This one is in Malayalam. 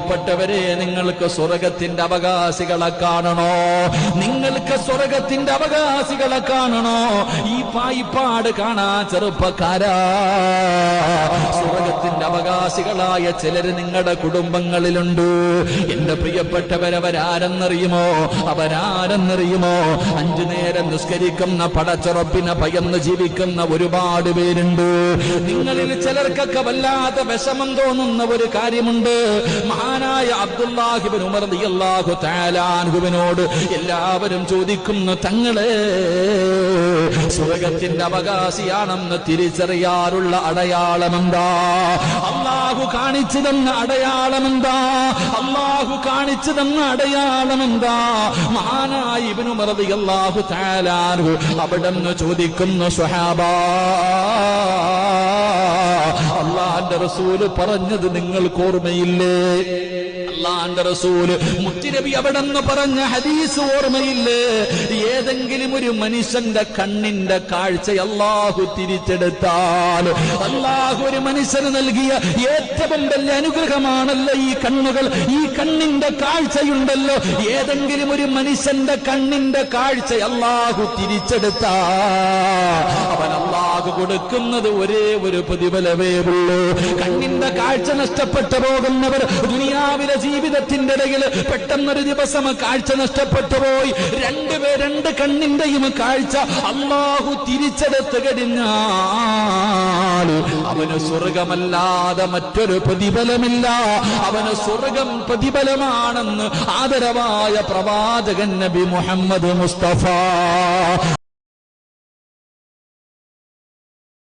പ്പെട്ടവരെ, നിങ്ങൾക്ക് സ്വർഗത്തിന്റെ അവകാശികളെ കാണണോ? നിങ്ങൾക്ക് സ്വർഗത്തിന്റെ അവകാശികളെ കാണണോ? ഈ പായിപ്പാട് കാണാ ചെറുപ്പക്കാരാ. സ്വർഗത്തിന്റെ അവകാശികളായ ചിലര് നിങ്ങളുടെ കുടുംബങ്ങളിലുണ്ട്. എന്റെ പ്രിയപ്പെട്ടവരവരാരെന്നറിയുമോ? അവരാരെന്നറിയുമോ? 5 നേരം നിസ്കരിക്കുന്ന, പടച്ചുറപ്പിനെ ഭയന്ന് ജീവിക്കുന്ന ഒരുപാട് പേരുണ്ട്. നിങ്ങളിൽ ചിലർക്കൊക്കെ വല്ലാതെ വിഷമം തോന്നുന്ന ഒരു കാര്യമുണ്ട്. മഹാനായ അബ്ദുല്ലാഹി ഇബ്നു ഉമർ റളിയല്ലാഹു തആല അൻഹുവിനോട് എല്ലാവരും ചോദിക്കുന്നു, തങ്ങളെ സ്വർഗത്തിന്റെ അവകാശിയാണെന്ന് തിരിച്ചറിയാറുള്ള അടയാളമെന്താ? അല്ലാഹു കാണിച്ചു തന്ന അടയാളമെന്താ? അല്ലാഹു കാണിച്ചു തന്ന അടയാളമെന്താ? മഹാനായ ഇബ്നു ഉമർ റളിയല്ലാഹു തആല അൻഹു അവിടെന്ന് ചോദിക്കുന്നു, സ്വഹാബാ, അല്ലാഹുവിന്റെ റസൂൽ പറഞ്ഞത് നിങ്ങൾക്ക് ഓർമ്മയില്ലേ? അല്ലാഹുവിന്റെ റസൂൽ മുത്തുനബി അവിടെന്ന് പറഞ്ഞ ഹദീസ് ഓർമ്മയില്ലേ? ഏതെങ്കിലും ഒരു മനുഷ്യന്റെ കണ്ണിന്റെ കാഴ്ച അല്ലാഹു തിരിച്ചെടുത്താൽ, അല്ലാഹു ഒരു മനുഷ്യന് നൽകിയ ഏറ്റവും വലിയ അനുഗ്രഹമാണല്ലോ ഈ കണ്ണുകൾ. ഈ കണ്ണിന്റെ കാഴ്ചയുണ്ടല്ലോ. ഏതെങ്കിലും ഒരു മനുഷ്യന്റെ കണ്ണിന്റെ കാഴ്ച അല്ലാഹു തിരിച്ചെടുത്താൽ അവൻ അല്ലാഹു കൊടുക്കുന്നത് ഒരേ ഒരു പ്രതിഫലമേ ഉള്ളൂ. കണ്ണിന്റെ കാഴ്ച നഷ്ടപ്പെട്ടു പോകുന്നവർ ദുനിയാവിലെ ജീവിതത്തിന്റെ ഇടയിൽ പെട്ടെന്നൊരു ദിവസം കാഴ്ച നഷ്ടപ്പെട്ടു പോയി, 2 കണ്ണിന്റെയും കാഴ്ച അല്ലാഹു തിരിച്ചെടുത്തു കഴിഞ്ഞാൽ അവന് സ്വർഗമല്ലാതെ മറ്റൊരു പ്രതിഫലമില്ല. അവന് സ്വർഗം പ്രതിഫലമാണെന്ന് ആദരവായ പ്രവാചകൻ നബി മുഹമ്മദ് മുസ്തഫ